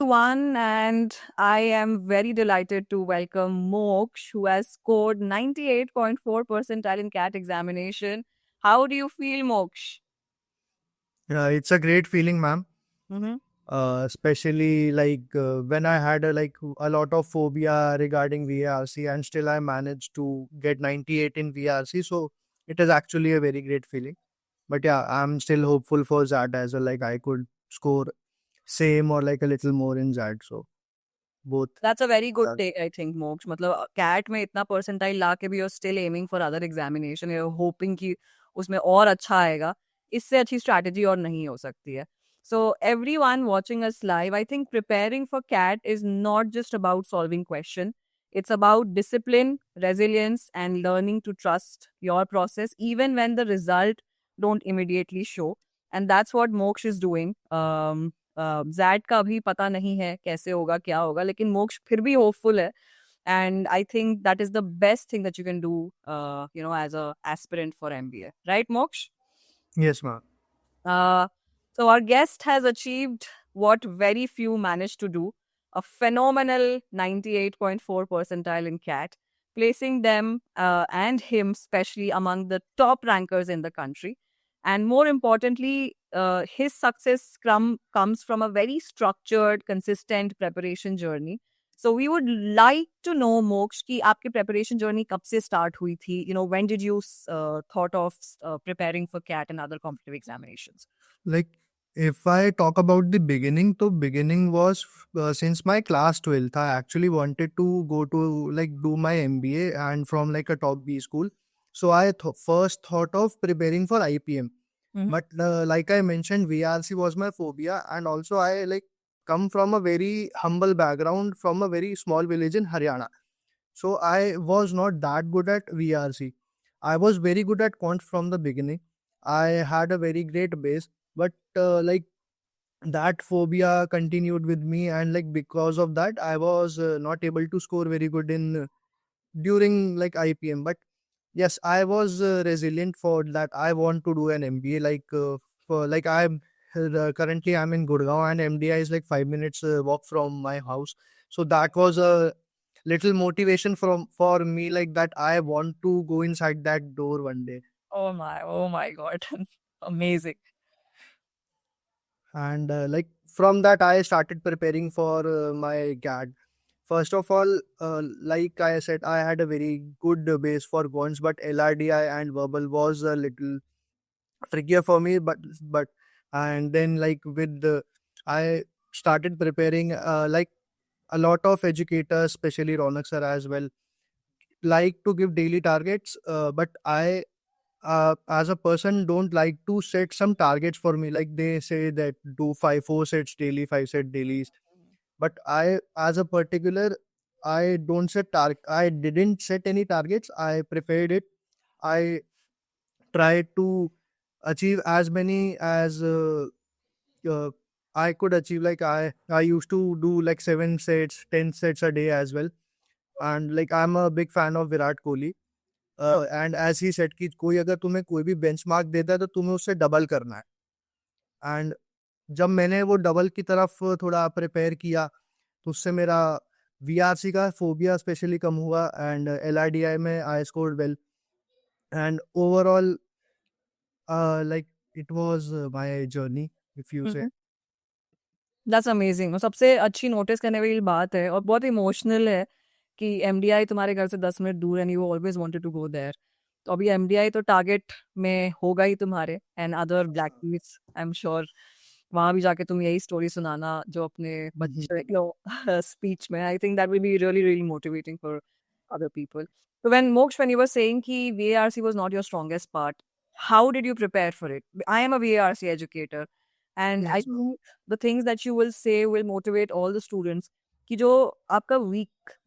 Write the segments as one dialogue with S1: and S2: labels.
S1: One, and I am very delighted to welcome Moksh, who has scored 98.4 percentile in CAT examination. How do you feel, Moksh?
S2: Yeah, it's a great feeling, ma'am.
S1: Mm-hmm.
S2: Especially when I had a lot of phobia regarding VARC, and still I managed to get 98 in VRC. So it is actually a very great feeling. But yeah, I'm still hopeful for ZAT as well. Like I could score same or like a little more in ZAT. So both.
S1: That's a very good
S2: uh,
S1: take, I think, Moksh. मतलब CAT में इतना percentile ला के भी you're still aiming for other examination. You're hoping कि उसमें और अच्छा आएगा. इससे अच्छी strategy और नहीं हो सकती है. So everyone watching us live, I think preparing for CAT is not just about solving question. It's about discipline, resilience, and learning to trust your process even when the result don't immediately show. And that's what Moksh is doing. Z का अभी पता नहीं है कैसे होगा क्या होगा लेकिन मोक्ष फिर भी होपफुल है and I think that is the best thing that you can do as a aspirant for MBA right Moksh
S2: yes, ma'am.
S1: so our guest has achieved what very few managed to do, a phenomenal 98.4 percentile in CAT, placing them and him especially among the top rankers in the country. And more importantly, his success comes from a very structured, consistent preparation journey. So we would like to know, Moksh, कि आपकी preparation journey कब से start हुई थी? You know, when did you thought of preparing for CAT and other competitive examinations?
S2: Like if I talk about the beginning, so beginning was since my class 12th. I actually wanted to go to like do my MBA and from like a top B school. So I first thought of preparing for IPM.
S1: Mhm.
S2: But like I mentioned, VRC was my phobia, and also I like come from a very humble background from a very small village in Haryana. So I was not that good at VRC. I was very good at quant from the beginning. I had a very great base, but that phobia continued with me, and like because of that, I was not able to score very good in during like IPM. But yes, I was resilient for that. I want to do an MBA. For like I'm currently I'm in Gurgaon, and MDI is like 5 minutes walk from my house. So that was a little motivation from for me, like that I want to go inside that door one day.
S1: Oh my God. Amazing.
S2: And like from that I started preparing for my GAD. First of all, like I said, I had a very good base for guns, but LRDI and verbal was a little trickier for me. But and then like with the I started preparing like a lot of educators, especially Ronak sir as well, like to give daily targets. But I as a person don't like to set some targets for me. Like they say that do 4 sets daily, 5 set dailies. But I as a particular, I don't set target. I didn't set any targets. I prepared it. I tried to achieve as many as uh, I could achieve. Like I used to do like 7 sets, 10 sets a day as well. And like I'm a big fan of Virat Kohli. And as he said कि कोई अगर तुम्हें कोई भी benchmark देता है तो तुम्हें उससे डबल करना है. एंड जब मैंने वो डबल की तरफ थोड़ा प्रिपेयर किया, तो उससे मेरा वीआरसी का फोबिया स्पेशली कम हुआ, एंड एलआरडीआई में I scored well, and overall like it was my journey, if you say.
S1: That's amazing. और सबसे अच्छी नोटिस करने वाली बात है और बहुत इमोशनल है कि एमडीआई तुम्हारे घर से 10 मिनट दूर है and you always wanted to go there. तो अभी एमडीआई तो टारगेट में होगा ही तुम्हारे and other black meets I am sure वहां भी जाके तुम यही स्टोरी सुनाना जो अपने बच्चे स्पीच में. आई think that will be really really motivating for other people. So when you were saying ki VARC was not your strongest part, how did you prepare for it? I am a VARC educator and I
S2: Yes, ma'am.
S1: think the things that you will say will motivate all the students कि जो आपका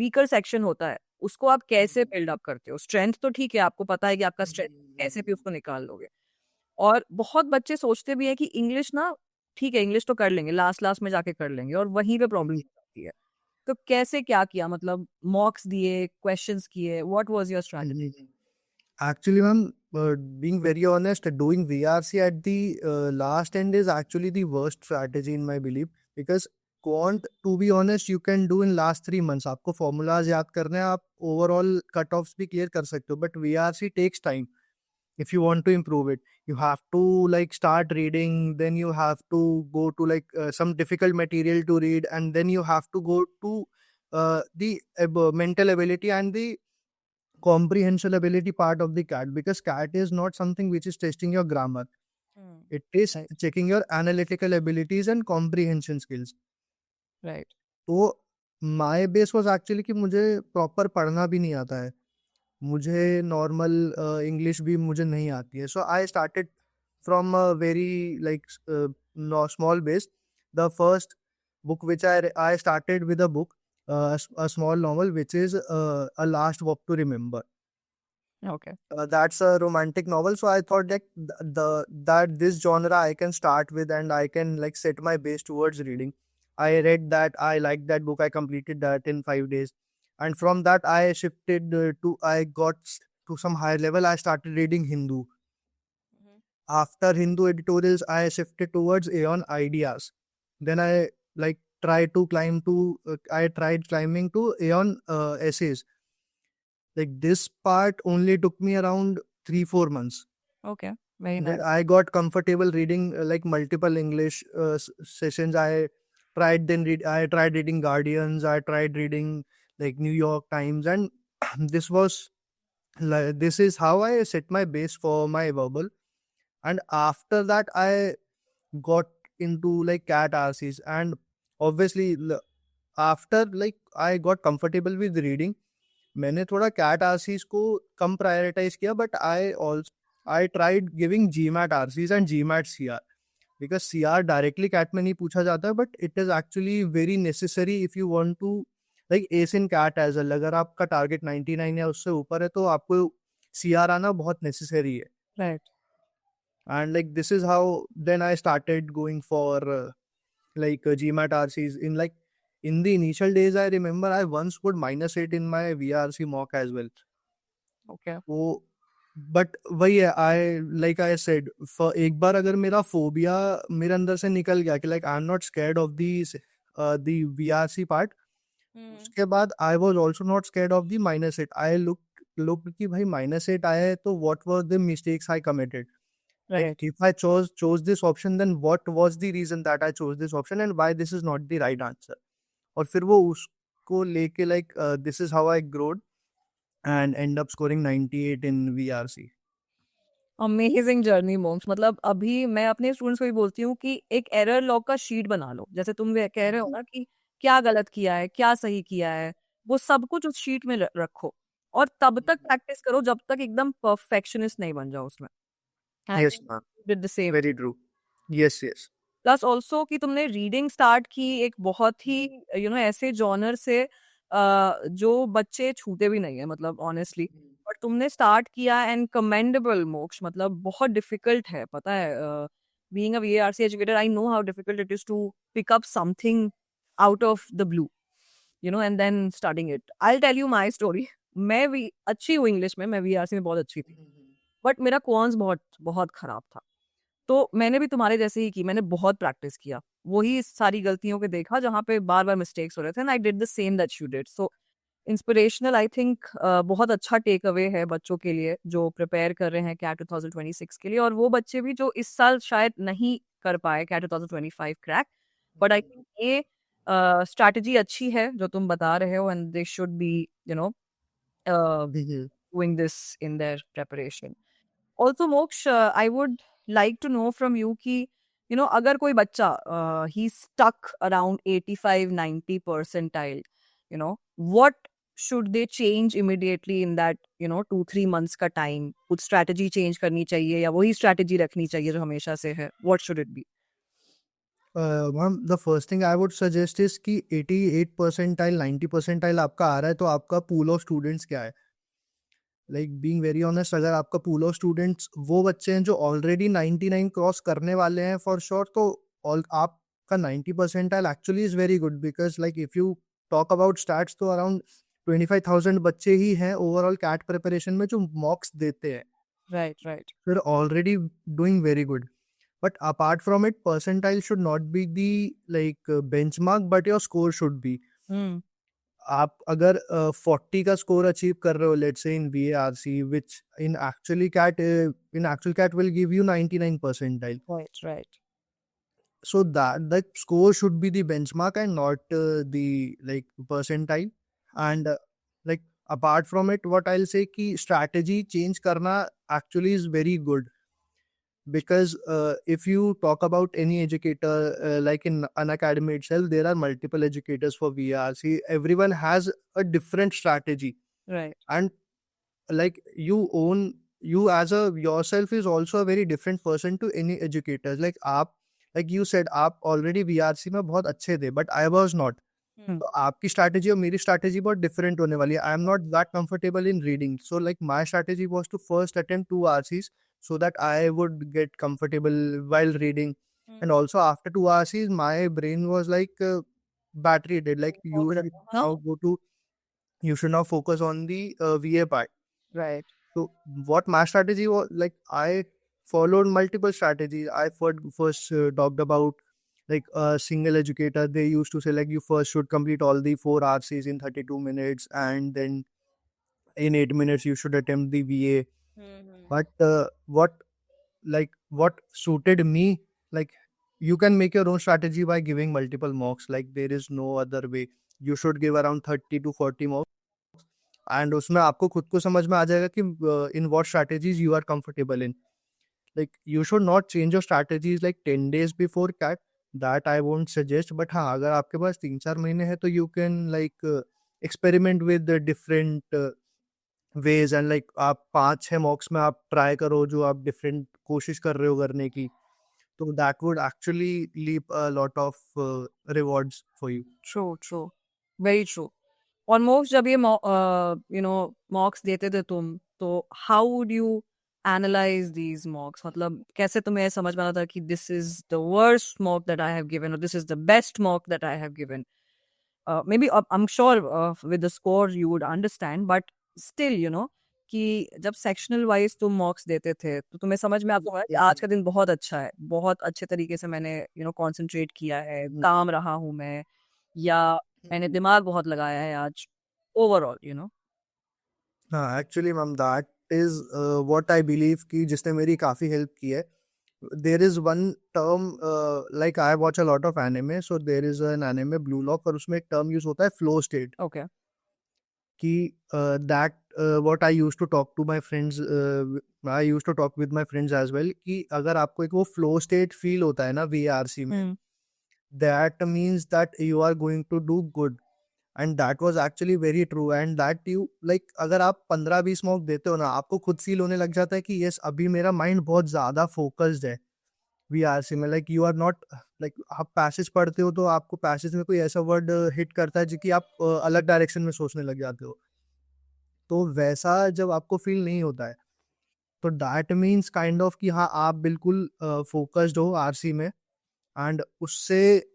S1: weaker section होता है उसको आप कैसे build up करते हो. स्ट्रेंथ तो ठीक है, आपको पता है कि आपका स्ट्रेंथ कैसे भी उसको निकाल लोगे. और बहुत बच्चे सोचते भी हैं कि इंग्लिश ना ठीक है, इंग्लिश तो कर लेंगे, लास्ट लास्ट में जाके कर लेंगे और वहीं पे प्रॉब्लम आती है. तो कैसे क्या किया, मतलब मॉक्स दिए, क्वेश्चंस किए, what was your strategy?
S2: Actually, ma'am, being very honest, doing VRC at the last end is actually the worst strategy in my belief, because quant to be honest you can do in last 3 months. आपको formulas याद करने हैं, आप overall cut offs भी clear कर सकते हो, but VRC takes time. If you want to improve it, you have to like start reading, then you have to go to like some difficult material to read, and then you have to go to the mental ability and the comprehension ability part of the cat, because cat is not something which is testing your grammar.
S1: Hmm.
S2: It is
S1: Right.
S2: checking your analytical abilities and comprehension skills.
S1: Right.
S2: तो my base was actually कि मुझे proper पढ़ना भी नहीं आता है, मुझे normal English भी मुझे नहीं आती है. So I started from a very like small base. The first book which I started with a book, a small novel which is A Last Walk to Remember.
S1: Okay.
S2: That's a romantic novel, so I thought that that this genre I can start with and I can like set my base towards reading. I read that, I liked that book, I completed that in 5 days, and from that I shifted to I got to some higher level. I started reading Hindu.
S1: Mhm.
S2: After Hindu editorials, I shifted towards Aeon ideas. Then I like tried to climb to I tried climbing to Aeon essays. Like this part only took me around 3-4 months.
S1: Okay. Very
S2: Then
S1: nice.
S2: I got comfortable reading like multiple English sessions. I tried reading Guardians. I tried reading like New York Times, and this was this is how I set my base for my verbal. And after that, I got into like cat RCs, and obviously after like I got comfortable with reading, मैंने थोड़ा CAT RCs को कम prioritise किया, but I tried giving GMAT RCs and GMAT CR, because CR directly CAT में नहीं पूछा जाता, but it is actually very necessary if you want to like ace in CAT as well. अगर आपका target 99 या उससे ऊपर है तो आपको सीआर आना बहुत नेसेसरी है.
S1: Right.
S2: And like this is how then I started going for GMAT RCs. In the initial days, I remember I once scored -8 in my VRC mock as well.
S1: Okay.
S2: वो but वही है, I said for एक बार अगर मेरा phobia मेरे अंदर से निकल गया कि like I am not scared of the VRC part,
S1: Hmm.
S2: उसके बाद I was also not scared of the -8. I look कि भाई -8 आया है तो what were the mistakes I committed. Like
S1: Right.
S2: if I chose this option, then what was the reason that I chose this option and why this is not the right answer. और फिर वो उसको लेके this is how I growed and end up scoring 98 in VRC.
S1: Amazing journey mom's. मतलब अभी मैं अपने students को भी बोलती हूँ कि एक एरर लॉग का शीट बना लो, जैसे तुम कह रहे हो ना कि क्या गलत किया है, क्या सही किया है, वो सब कुछ उस शीट में रखो और तब तक प्रैक्टिस करो जब तक एकदम परफेक्शनिस्ट नहीं बन जाओ उसमें. आई
S2: Yes,
S1: think
S2: ma'am.
S1: Did the same.
S2: Very true. Yes, yes.
S1: Plus also कि तुमने रीडिंग स्टार्ट की एक बहुत ही ऐसे जॉनर से जो बच्चे छूते भी नहीं है, मतलब ऑनेस्टली. और तुमने स्टार्ट किया एंड कमेंडेबल मोक्ष. मतलब बहुत डिफिकल्ट है, पता है. Being a VRC educator I know how difficult it is to pick up something out of the blue, and then starting it. I tell you my story. मैं भी अच्छी हूँ इंग्लिश में, मैं वीआरसी में बहुत अच्छी थी, बट मेरा क्वांस बहुत बहुत खराब था. तो मैंने भी तुम्हारे जैसे ही की, मैंने बहुत प्रैक्टिस किया, वही सारी गलतियों के देखा जहाँ पे बार बार मिस्टेक्स हो रहे थे, and I did the same that you did. So inspirational I think. बहुत अच्छा टेक अवे है बच्चों के लिए जो प्रिपेयर कर रहे हैं कैट 2026 के लिए, और वो बच्चे भी जो इस साल शायद नहीं कर पाए CAT 2025 crack. But I think ये स्ट्रैटेजी अच्छी है जो तुम बता रहे हो, and they should be
S2: Mhm.
S1: doing this in their preparation. Also, Moksh, I would like to know from you कि अगर कोई बच्चा he stuck around 85-90 percentile, what should they change immediately in that 2-3 months का time? कुछ strategy change करनी चाहिए या वही strategy रखनी चाहिए जो हमेशा से है? What should it be?
S2: Ma'am, the first thing I would suggest is कि 88 percentile 90 percentile आपका आ रहा है तो आपका pool of students क्या है. लाइक बीइंग वेरी ऑनेस्ट, अगर आपका पूल ऑफ स्टूडेंट्स वो बच्चे हैं जो ऑलरेडी 99 क्रॉस करने वाले हैं फॉर श्योर, तो आपका 90 percentile actually is very good, because like if you talk about stats तो अराउंड 25,000 बच्चे ही हैं ओवरऑल कैट प्रिपरेशन में जो मॉक्स देते हैं.
S1: Right, right.
S2: फिर already doing very good. But apart from it, percentile should not be the benchmark, but your score should be.
S1: Hmm.
S2: आप अगर 40 का स्कोर अचीव कर रहे हो, let's say in VARC, which in actual cat will give you 99 percentile.
S1: Right, right.
S2: So that score should be the benchmark and not the percentile. And like apart from it, what I'll say ki strategy change karna actually is very good, because if you talk about any educator, like in an academy itself, there are multiple educators for VRC. Everyone has a different strategy,
S1: Right.
S2: and like you as a yourself is also a very different person to any educators. Like आप, like you said, आप already VRC में बहुत अच्छे थे, but I was not.
S1: Hmm.
S2: तो आपकी strategy और मेरी स्ट्रैटेजी बहुत डिफरेंट होने वाली है. I am not that comfortable in reading, so like my strategy was to first attempt 2 RCs so that I would get comfortable while reading.
S1: Hmm.
S2: And also after 2 RCs, my brain was like battery dead. Like you
S1: All
S2: should
S1: right. Huh?
S2: now you should now focus on the VA part.
S1: Right.
S2: So what my strategy was, like I followed multiple strategies. I first talked about like a single educator. They used to say like you first should complete all the 4 RCs in 32 minutes, and then in 8 minutes you should attempt the VA.
S1: Hmm.
S2: But what suited me, like you can make your own strategy by giving multiple mocks. Like there is no other way. You should give around 30 to 40 mocks, and उसमें आपको खुद को समझ में आ जाएगा कि in what strategies you are comfortable in. Like you should not change your strategies like 10 days before CAT. That I won't suggest. But हाँ, अगर आपके पास 3-4 महीने है तो you can experiment with the different ways, and like आप 5-6 मॉक्स में आप try करो जो आप डिफरेंट कोशिश कर रहे हो करने की. तो that would actually leap a lot of rewards for you.
S1: True, true. Very true. और मोक्स जब ये मॉक्स देते थे तुम, तो how would you analyze these mocks? मतलब कैसे तुम्हें समझ में आता था कि this is the worst mock that I have given और this is the best mock that I have given? maybe I'm sure with the score you would understand, but still कि जब सेक्शनल वाइज तुम मॉक्स देते थे तो तुम्हें समझ में आता होगा कि आज का दिन बहुत अच्छा है, बहुत अच्छे तरीके से मैंने कंसंट्रेट किया है, काम रहा हूँ मैं, या मैंने दिमाग बहुत लगाया है आज ओवरऑल.
S2: हाँ, actually ma'am that is what I believe कि जिसने मेरी काफ़ी हेल्प की है. There is one term, like I watch a lot of anime, so there is an anime Blue Lock, और उसमें एक टर्म यूज होता है फ्लो स्टेट.
S1: ओके.
S2: कि that what I use to talk to my friends, I use to talk with my friends as well, कि अगर आपको एक वो फ्लो स्टेट फील होता है ना VRC में, that means that you are going to do good. And that was actually very true. And that you like, अगर आप 15-20 मॉक देते हो ना, आपको खुद फील होने लग जाता है कि यस अभी मेरा माइंड बहुत ज्यादा फोकस्ड है VRC में. Like you are not, like आप पैसेज पढ़ते हो तो आपको पैसेज में कोई ऐसा वर्ड हिट करता है जो कि आप अलग डायरेक्शन में सोचने लग जाते हो. तो वैसा जब आपको फील नहीं होता है, तो दैट मीन्स काइंड ऑफ कि हाँ आप बिल्कुल फोकस्ड हो RC में. एंड उससे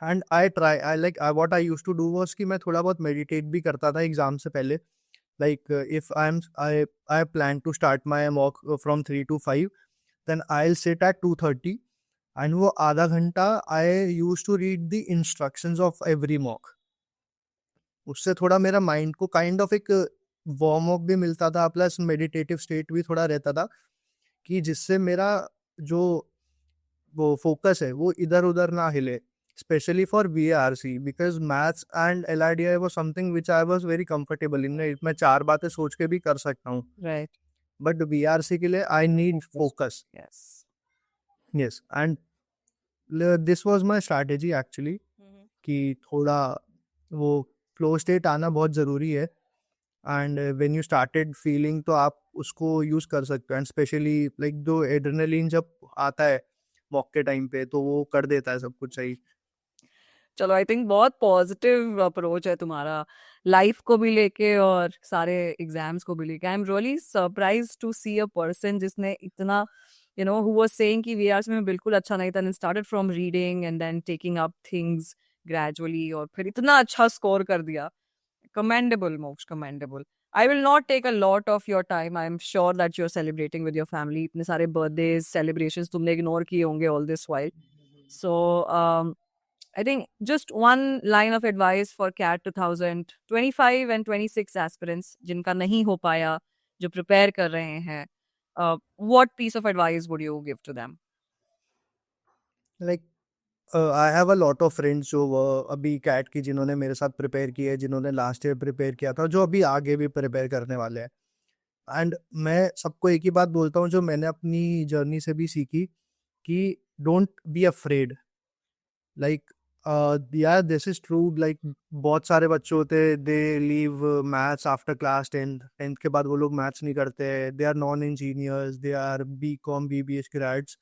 S2: and I what I used to do was कि मैं थोड़ा बहुत मेडिटेट भी करता था एग्जाम से पहले. Like if I plan to start my mock from 3 to 5, then I will sit at 2:30, and वो आधा घंटा I used to read the instructions of every mock. उससे थोड़ा मेरा माइंड को काइंड ऑफ एक वार्म अप भी मिलता था, प्लस मेडिटेटिव स्टेट भी थोड़ा रहता था, कि जिससे मेरा जो वो फोकस है वो इधर उधर ना हिले. Especially for VARC, because maths and LRDI was something which I was very comfortable in. मैं 4 बातें सोच के भी कर सकता हूँ,
S1: राइट.
S2: बट VRC के लिए I need focus.
S1: Yes.
S2: Yes, and this was my strategy actually, कि थोड़ा वो फ्लो स्टेट आना बहुत ज़रूरी है. And when you started feeling, तो आप उसको यूज़ कर सकते हो. एंड स्पेशली लाइक जो एड्रेनलिन जब आता है मॉक के टाइम पे, तो वो कर देता है सब कुछ सही.
S1: चलो, आई थिंक बहुत पॉजिटिव अप्रोच है तुम्हारा लाइफ को भी लेके और सारे एग्जाम्स को भी लेके. I am really surprise to see a person जिसने इतना हु वाज सेइंग कि वीआरसी में बिल्कुल अच्छा नहीं था and started from reading and then taking up things gradually और फिर इतना अच्छा स्कोर कर दिया. Commendable Moksh, commendable. I will not take a lot of your time. I'm sure that you're celebrating with your family. इतने सारे birthdays, celebrations तुमने ignore किए होंगे all this while. So, I think just one line of advice for CAT 2025 and 26 aspirants जिनका नहीं हो पाया, जो prepare कर रहे हैं, what piece of advice would you give to them?
S2: Like I have a lot of friends जो अभी कैट की जिन्होंने मेरे साथ प्रिपेयर की है, जिन्होंने लास्ट ईयर प्रिपेयर किया था, जो अभी आगे भी प्रिपेयर करने वाले हैं। एंड मैं सबको एक ही बात बोलता हूँ जो मैंने अपनी जर्नी से भी सीखी, कि don't be afraid. Like yeah this is true. Like बहुत सारे बच्चे होते हैं, they leave maths after class 10th। 10th के बाद वो लोग मैथ्स नहीं करते, they are non engineers, they are B com B B H grades.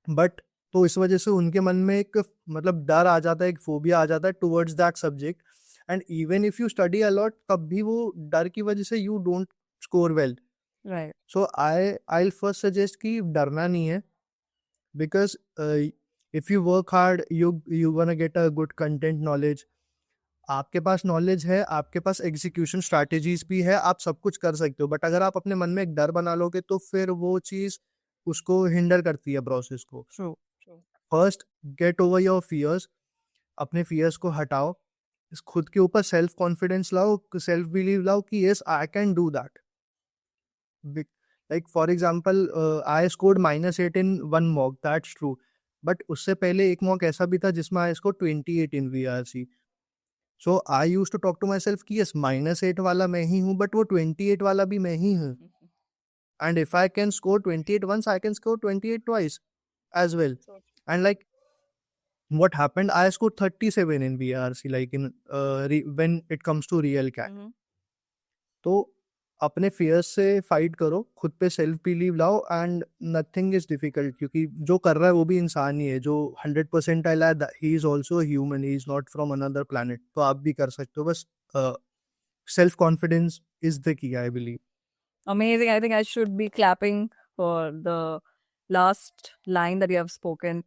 S2: But तो इस वजह से उनके मन में एक मतलब डर आ जाता है, एक फोबिया आ जाता है towards that subject. And even if you study a lot, तब भी वो डर की वजह से you don't score well.
S1: Right.
S2: So I first suggest कि डरना नहीं है, because if you work hard you gonna get a good content knowledge. आपके पास नॉलेज है, आपके पास एग्जीक्यूशन स्ट्रैटेजीज भी है, आप सब कुछ कर सकते हो। बट अगर आप अपने मन में एक डर बना लोगे, तो फिर वो चीज़ उसको हिंडर करती है प्रोसेस को।
S1: True. True.
S2: First, get over your fears. अपने फियर्स को हटाओ, खुद के ऊपर सेल्फ कॉन्फिडेंस लाओ, सेल्फ बिलीव लाओ कि yes I can do that. Like for example, I scored -8 in one mock, that's true. But उससे पहले एक मॉक ऐसा भी था जिसमें I score 28 in VRC. So I use to talk to my self कि यस -8 वाला मैं ही हूँ, बट वो 28 वाला भी मैं ही हूँ। And if I can score 28 once, I can score 28 twice as well.
S1: So true.
S2: And like what happened, I scored 37 in VRC, like in when it comes to real cat.
S1: Mhm.
S2: तो अपने fears से fight करो, खुद पे self believe लाओ, and nothing is difficult. क्योंकि जो कर रहा है वो भी इंसान ही है, जो 100% आया है, he is also human, he is not from another planet. तो आप भी कर सकते हो, बस self confidence is the key, I believe.
S1: Amazing. I think I should be clapping for the last line that you have spoken.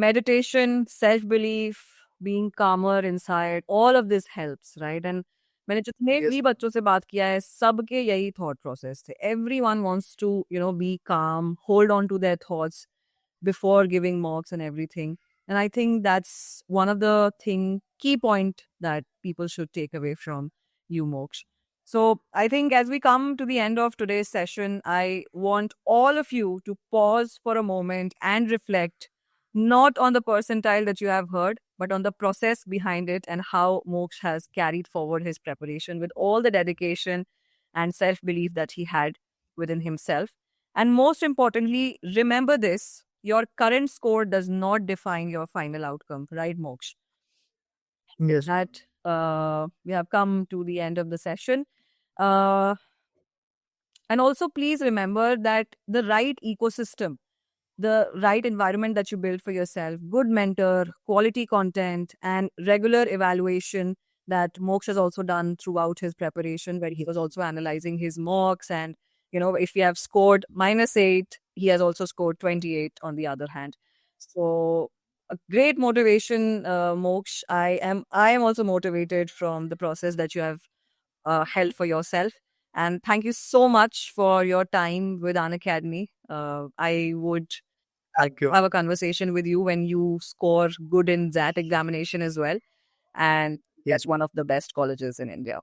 S1: Meditation, self-belief, being calmer inside, all of this helps, right? And मैंने जितने
S2: Yes.
S1: भी बच्चों से बात किया है, सबके यही thought process थे. Everyone wants to, be calm, hold on to their thoughts before giving mocks and everything. And I think that's one of the key point that people should take away from you, Moksh. So I think as we come to the end of today's session, I want all of you to pause for a moment and reflect not on the percentile that you have heard, but on the process behind it and how Moksh has carried forward his preparation with all the dedication and self belief that he had within himself. And most importantly, remember this: your current score does not define your final outcome, right, Moksh?
S2: Yes.
S1: That we have come to the end of the session. Uh, and also, please remember that the right ecosystem, the right environment that you build for yourself, good mentor, quality content, and regular evaluation that Moksh has also done throughout his preparation, where he was also analyzing his mocks. And, if he have scored -8, he has also scored 28 on the other hand. So, a great motivation, Moksh. I am also motivated from the process that you have held for yourself. And thank you so much for your time with An Academy. I would
S2: Thank you.
S1: have a conversation with you when you score good in that examination as well. And
S2: Yes.
S1: that's one of the best colleges in India.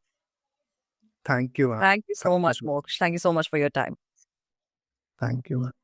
S2: Thank you, ma'am.
S1: Thank you so
S2: Thank you
S1: much,
S2: so
S1: Moksh. Thank you so much for your time.
S2: Thank you, ma'am.